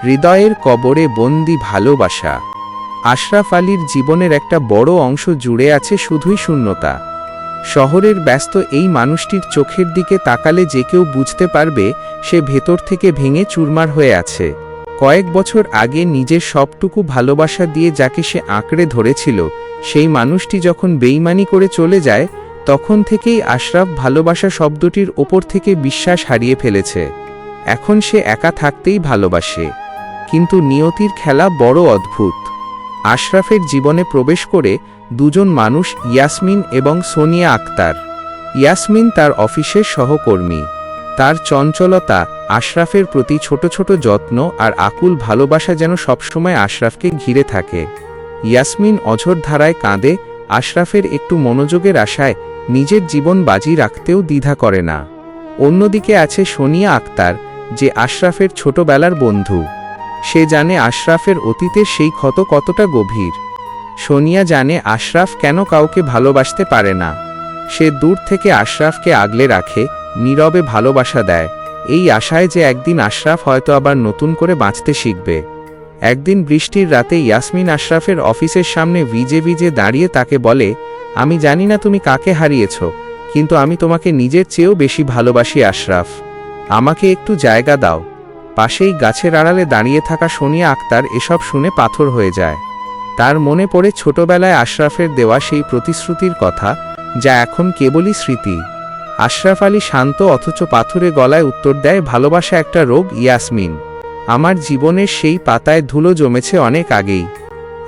হৃদয়ের কবরে বন্দি ভালোবাসা। আশরাফ আলীর জীবনের একটা বড় অংশ জুড়ে আছে শুধুই শূন্যতা। শহরের ব্যস্ত এই মানুষটির চোখের দিকে তাকালে যে কেউ বুঝতে পারবে সে ভেতর থেকে ভেঙে চুরমার হয়ে আছে। কয়েক বছর আগে নিজের সবটুকু ভালোবাসা দিয়ে যাকে সে আঁকড়ে ধরেছিল, সেই মানুষটি যখন বেইমানি করে চলে যায়, তখন থেকেই আশরাফ ভালোবাসা শব্দটির ওপর থেকে বিশ্বাস হারিয়ে ফেলেছে। এখন সে একা থাকতেই ভালোবাসে। কিন্তু নিয়তির খেলা বড় অদ্ভুত। আশরাফের জীবনে প্রবেশ করে দুজন মানুষ, ইয়াসমিন এবং সোনিয়া আক্তার। ইয়াসমিন তার অফিসের সহকর্মী। তার চঞ্চলতা, আশরাফের প্রতি ছোট ছোট যত্ন আর আকুল ভালোবাসা যেন সবসময় আশরাফকে ঘিরে থাকে। ইয়াসমিন অঝোর ধারায় কাঁদে, আশরাফের একটু মনোযোগের আশায় নিজের জীবন বাজি রাখতেও দ্বিধা করে না। অন্যদিকে আছে সোনিয়া আক্তার, যে আশরাফের ছোটবেলার বন্ধু। সে জানে আশরাফের অতীতের সেই ক্ষত কতটা গভীর। সোনিয়া জানে আশরাফ কেন কাউকে ভালোবাসতে পারে না। সে দূর থেকে আশরাফকে আগলে রাখে, নীরবে ভালোবাসা দেয়, এই আশায় যে একদিন আশরাফ হয়তো আবার নতুন করে বাঁচতে শিখবে। একদিন বৃষ্টির রাতে ইয়াসমিন আশরাফের অফিসের সামনে ভিজে ভিজে দাঁড়িয়ে তাকে বলে, আমি জানি না তুমি কাকে হারিয়েছ, কিন্তু আমি তোমাকে নিজের চেয়েও বেশি ভালোবাসি আশরাফ। আমাকে একটু জায়গা দাও। পাশেই গাছের আড়ালে দাঁড়িয়ে থাকা সোনিয়া আক্তার এসব শুনে পাথর হয়ে যায়। তার মনে পড়ে ছোটবেলায় আশরাফের দেওয়া সেই প্রতিশ্রুতির কথা, যা এখন কেবলই স্মৃতি। আশরাফ আলী শান্ত অথচ পাথুরে গলায় উত্তর দেয়, ভালোবাসা একটা রোগ ইয়াসমিন। আমার জীবনের সেই পাতায় ধুলো জমেছে অনেক আগেই।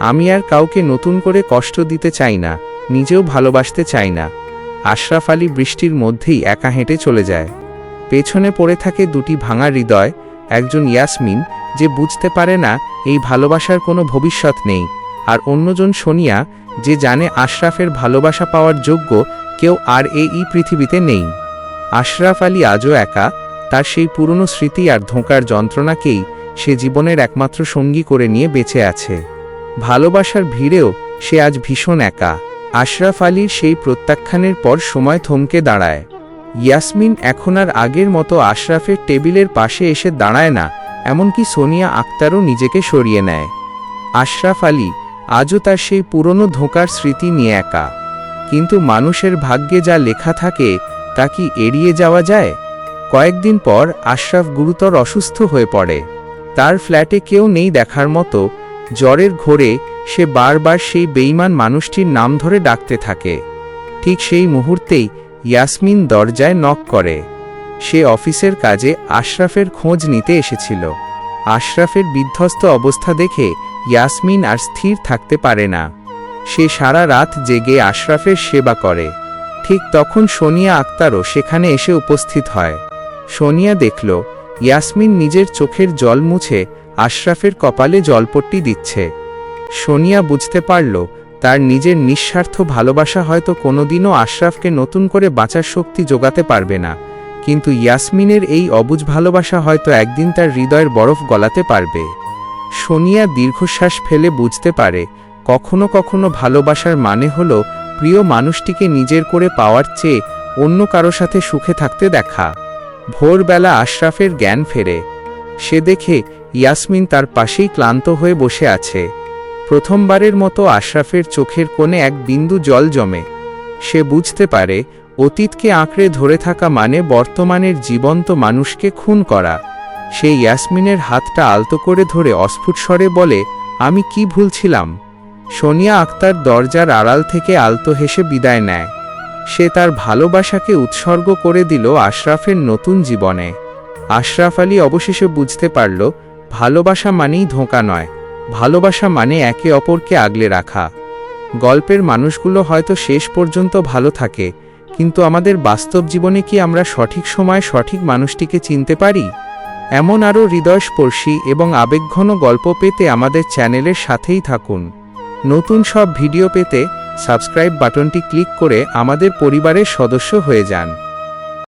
আমি আর কাউকে নতুন করে কষ্ট দিতে চাই না, নিজেও ভালোবাসতে চাই না। আশরাফ আলী বৃষ্টির মধ্যেই একা হেঁটে চলে যায়। পেছনে পড়ে থাকে দুটি ভাঙা হৃদয়, একজন ইয়াসমিন, যে বুঝতে পারে না এই ভালোবাসার কোনো ভবিষ্যৎ নেই, আর অন্যজন সোনিয়া, যে জানে আশরাফের ভালোবাসা পাওয়ার যোগ্য কেউ আর এই পৃথিবীতে নেই। আশরাফ আলী আজও একা, তার সেই পুরনো স্মৃতি আর ধোঁকার যন্ত্রণাকেই সে জীবনের একমাত্র সঙ্গী করে নিয়ে বেঁচে আছে। ভালোবাসার ভিড়েও সে আজ ভীষণ একা। আশরাফ আলীর সেই প্রত্যাখ্যানের পর সময় থমকে দাঁড়ায়। ইয়াসমিন এখন আর আগের মতো আশরাফের টেবিলের পাশে এসে দাঁড়ায় না, এমনকি সোনিয়া আক্তারও নিজেকে সরিয়ে নেয়। আশরাফ আলী আজও তার সেই পুরনো ধোঁকার স্মৃতি নিয়ে একা। কিন্তু মানুষের ভাগ্যে যা লেখা থাকে তা কি এড়িয়ে যাওয়া যায়? কয়েকদিন পর আশরাফ গুরুতর অসুস্থ হয়ে পড়ে। তার ফ্ল্যাটে কেউ নেই দেখার মতো। জ্বরের ঘোরে সে বারবার সেই বেইমান মানুষটির নাম ধরে ডাকতে থাকে। ঠিক সেই মুহূর্তেই ইয়াসমিন দরজায় নক করে। সে অফিসের কাজে আশরাফের খোঁজ নিতে এসেছিল। আশরাফের বিধ্বস্ত অবস্থা দেখে ইয়াসমিন আর স্থির থাকতে পারে না। সে সারা রাত জেগে আশরাফের সেবা করে। ঠিক তখন সোনিয়া আক্তারও সেখানে এসে উপস্থিত হয়। সোনিয়া দেখল ইয়াসমিন নিজের চোখের জল মুছে আশরাফের কপালে জলপট্টি দিচ্ছে। সোনিয়া বুঝতে পারল তার নিজের নিঃস্বার্থ ভালোবাসা হয়তো কোনোদিনও আশরাফকে নতুন করে বাঁচার শক্তি যোগাতে পারবে না, কিন্তু ইয়াসমিনের এই অবুঝ ভালোবাসা হয়তো একদিন তার হৃদয়ের বরফ গলাতে পারবে। সোনিয়া দীর্ঘশ্বাস ফেলে বুঝতে পারে কখনো কখনো ভালোবাসার মানে হলো প্রিয় মানুষটিকে নিজের করে পাওয়ার চেয়ে অন্য কারো সাথে সুখে থাকতে দেখা। ভোরবেলা আশরাফের জ্ঞান ফেরে। সে দেখে ইয়াসমিন তার পাশেই ক্লান্ত হয়ে বসে আছে। প্রথমবারের মতো আশরাফের চোখের কোণে এক বিন্দু জল জমে। সে বুঝতে পারে অতীতকে আঁকড়ে ধরে থাকা মানে বর্তমানের জীবন্ত মানুষকে খুন করা। সে ইয়াসমিনের হাতটা আলতো করে ধরে অস্ফুট স্বরে বলে, আমি কি ভুলছিলাম? সোনিয়া আক্তার দরজার আড়াল থেকে আলতো হেসে বিদায় নেয়। সে তার ভালোবাসাকে উৎসর্গ করে দিল আশরাফের নতুন জীবনে। আশরাফ আলী অবশেষে বুঝতে পারল ভালোবাসা মানেই ধোঁকা নয়, ভালোবাসা মানে একে অপরকে আগলে রাখা। গল্পের মানুষগুলো হয়তো শেষ পর্যন্ত ভালো থাকে, কিন্তু আমাদের বাস্তব জীবনে কি আমরা সঠিক সময়ে সঠিক মানুষটিকে চিনতে পারি? এমন আরও হৃদয়স্পর্শী এবং আবেগঘন গল্প পেতে আমাদের চ্যানেলের সাথেই থাকুন। নতুন সব ভিডিও পেতে সাবস্ক্রাইব বাটনটি ক্লিক করে আমাদের পরিবারের সদস্য হয়ে যান।